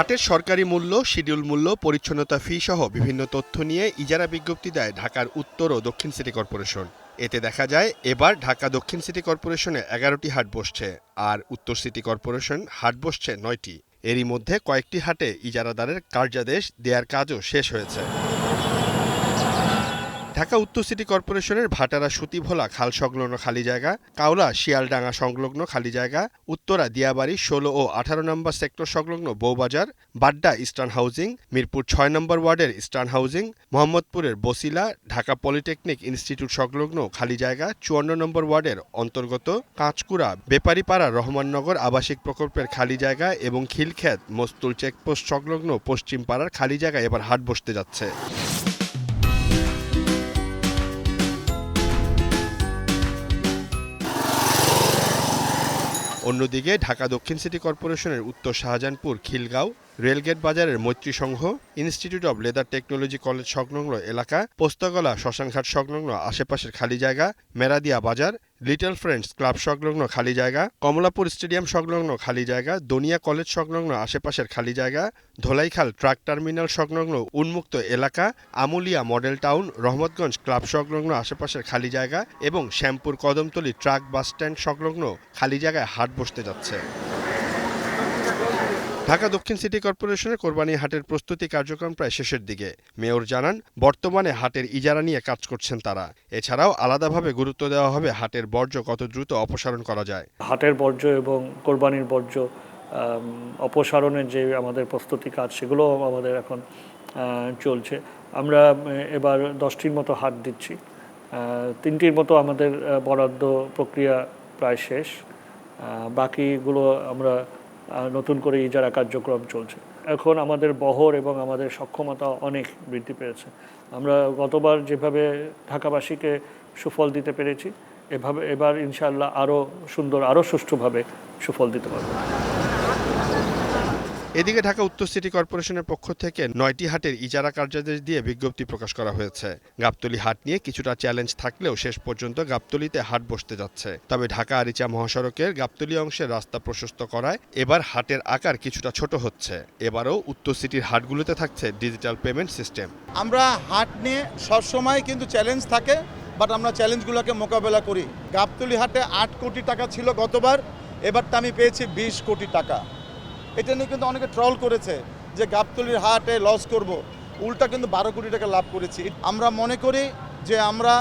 হাটের সরকারি মূল্য, শিডিউল মূল্য, পরিচ্ছন্নতা ফি সহ বিভিন্ন তথ্য নিয়ে ইজারা বিজ্ঞপ্তি দেয় ঢাকার উত্তর ও দক্ষিণ সিটি কর্পোরেশন। এতে দেখা যায় এবার ঢাকা দক্ষিণ সিটি কর্পোরেশনে 11টি হাট বসছে, আর উত্তর সিটি কর্পোরেশন হাট বসছে 9টি। এরই মধ্যে কয়েকটি হাটে ইজারাদারের কার্যাদেশ দেওয়ার কাজও শেষ হয়েছে। ঢাকা উত্তর সিটি কর্পোরেশনের ভাটারা সুতিভোলা খাল সংলগ্ন খালি জায়গা, কাওলা শিয়ালডাঙ্গা সংলগ্ন খালি জায়গা, উত্তরা দিয়াবাড়ি 16 ও 18 নম্বর সেক্টর সংলগ্ন বউবাজার, বাড্ডা ইস্টার্ন হাউজিং, মিরপুর 6 নম্বর ওয়ার্ডের ইস্টার্ন হাউজিং, মোহাম্মদপুরের বসিলা, ঢাকা পলিটেকনিক ইনস্টিটিউট সংলগ্ন খালি জায়গা 54 নম্বর ওয়ার্ডের অন্তর্গত কাঁচকুড়া বেপারীপাড়া রহমাননগর আবাসিক প্রকল্পের খালি জায়গা এবং খিলক্ষেত মস্তুল চেকপোস্ট সংলগ্ন পশ্চিম পাড়ার খালি জায়গায় এবার হাট বসতে যাচ্ছে। অন্যদিকে ঢাকা দক্ষিণ সিটি কর্পোরেশনের উত্তর শাহজাহানপুর খিলগাঁও, রেলগেট বাজারের Maitri Sangha, institute of leather technology college সংলগ্ন এলাকা, পোস্তগোলা শ্মশানঘাট সংলগ্ন আশেপাশের খালি জায়গা, মেরাদিয়া বাজার, লিটল ফ্রেন্ডস ক্লাব সংলগ্ন খালি জায়গা, কমলাপুর স্টেডিয়াম সংলগ্ন খালি জায়গা, দনিয়া কলেজ সংলগ্ন আশেপাশের খালি জায়গা, ধোলাইখাল ট্রাক টার্মিনাল সংলগ্ন উন্মুক্ত এলাকা, Amulia model town, Rahmatganj club সংলগ্ন আশেপাশের খালি জায়গা এবং Shyampur Kadamtali truck bus stand সংলগ্ন খালি জায়গায় হাট বসতে যাচ্ছে। ঢাকা দক্ষিণ সিটি কর্পোরেশনের কোরবানি হাটের প্রস্তুতি কার্যক্রম প্রায় শেষের দিকে। মেয়র জানান, বর্তমানে হাটের ইজারা নিয়ে কাজ করছেন তারা। এছাড়াও আলাদাভাবে গুরুত্ব দেওয়া হবে হাটের বর্জ্য কত দ্রুত অপসারণ করা যায়। হাটের বর্জ্য এবং কোরবানির বর্জ্য অপসারণের যে আমাদের প্রস্তুতি কাজ, সেগুলো আমাদের এখন চলছে। আমরা এবার 10টির মতো হাট দিচ্ছি, 3টির মতো আমাদের বরাদ্দ প্রক্রিয়া প্রায় শেষ, বাকিগুলো আমরা নতুন করে ইজারা কার্যক্রম চলছে। এখন আমাদের বহর এবং আমাদের সক্ষমতা অনেক বৃদ্ধি পেয়েছে। আমরা গতবার যেভাবে ঢাকাবাসীকে সুফল দিতে পেরেছি, এবার ইনশাআল্লাহ আরও সুন্দর, আরও সুষ্ঠুভাবে সুফল দিতে পারব। এদিকে ঢাকা উত্তর সিটি কর্পোরেশনের পক্ষ থেকে 9টি হাটের ইজারা কার্যাদেশ দিয়ে বিজ্ঞপ্তি প্রকাশ করা হয়েছে। গাবতলী হাট নিয়ে কিছুটা চ্যালেঞ্জ থাকলেও শেষ পর্যন্ত গাবতলীতে হাট বসতে যাচ্ছে। তবে ঢাকা আরিচা মহাসড়কের গাবতলী অংশের রাস্তা প্রশস্ত করায় এবার হাটের আকার কিছুটা ছোট হচ্ছে। এবারও উত্তর সিটির হাটগুলোতে থাকছে ডিজিটাল পেমেন্ট সিস্টেম। আমরা হাট নিয়ে সবসময় কিন্তু চ্যালেঞ্জ থাকে, বাট আমরা চ্যালেঞ্জগুলোকে মোকাবেলা করি। গাবতলী হাটে 8 কোটি টাকা ছিল গতবার, এবারটা আমি পেয়েছি 20 কোটি টাকা। এটা নিয়ে কিন্তু অনেকে ট্রল করেছে যে গাবতলীর হাটে লস করব, উল্টা কিন্তু 12 কোটি টাকা লাভ করেছি। আমরা মনে করি যে আমরা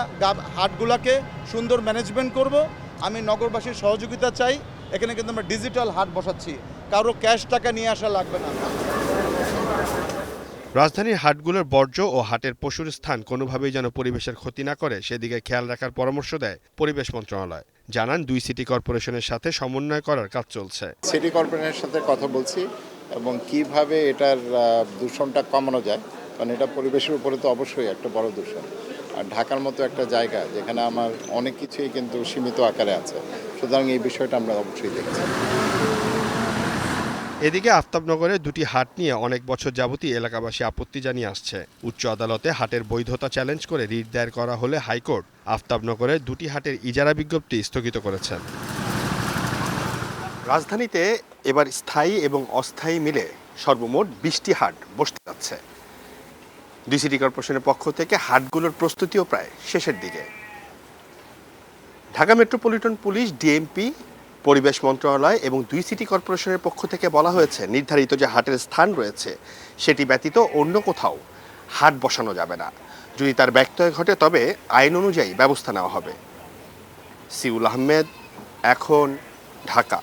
হাটগুলোকে সুন্দর ম্যানেজমেন্ট করব। আমি নগরবাসীর সহযোগিতা চাই। এখানে কিন্তু আমরা ডিজিটাল হাট বসাচ্ছি, কারো ক্যাশ টাকা নিয়ে আসা লাগবে না। রাজধানীর হাটগুলোর বর্জ্য ও হাটের পশুর স্থান কোনোভাবেই যেন পরিবেশের ক্ষতি না করে সেদিকে খেয়াল রাখার পরামর্শ দেয় পরিবেশ মন্ত্রণালয়। জানান, 2 সিটি কর্পোরেশনের সাথে সমন্বয় করার কাজ চলছে। সিটি কর্পোরেশনের সাথে কথা বলছি এবং কিভাবে এটার দূষণটা কমানো যায়, কারণ এটা পরিবেশের উপরে তো অবশ্যই একটা বড় দূষণ। আর ঢাকার মতো একটা জায়গা যেখানে আমার অনেক কিছুই কিন্তু সীমিত আকারে আছে, সুতরাং এই বিষয়টা আমরা অবশ্যই দেখছি। এদিকে আফতাবনগরে 2টি হাট নিয়ে অনেক বছর যাবতই এলাকাবাসী আপত্তি জানিয়ে আসছে। উচ্চ আদালতে হাটের বৈধতা চ্যালেঞ্জ করে রিট দায়ের করা হলে হাইকোর্ট আফতাবনগরে 2টি হাটের ইজারা বিজ্ঞপ্তি স্থগিত করেছেন। রাজধানীতে এবার স্থায়ী এবং অস্থায়ী মিলে সর্বমোট 20টি হাট বসতে যাচ্ছে। 2 সিটি কর্পোরেশনের পক্ষ থেকে হাটগুলোর প্রস্তুতিও প্রায় শেষের দিকে। ঢাকা মেট্রোপলিটন পুলিশ, ডিএমপি, পরিবেশ মন্ত্রণালয় এবং 2 সিটি কর্পোরেশনের পক্ষ থেকে বলা হয়েছে, নির্ধারিত যে হাটের স্থান রয়েছে সেটি ব্যতীত অন্য কোথাও হাট বসানো যাবে না। যদি তার ব্যত্যয় ঘটে তবে আইন অনুযায়ী ব্যবস্থা নেওয়া হবে। সিউল আহমেদ, এখন, ঢাকা।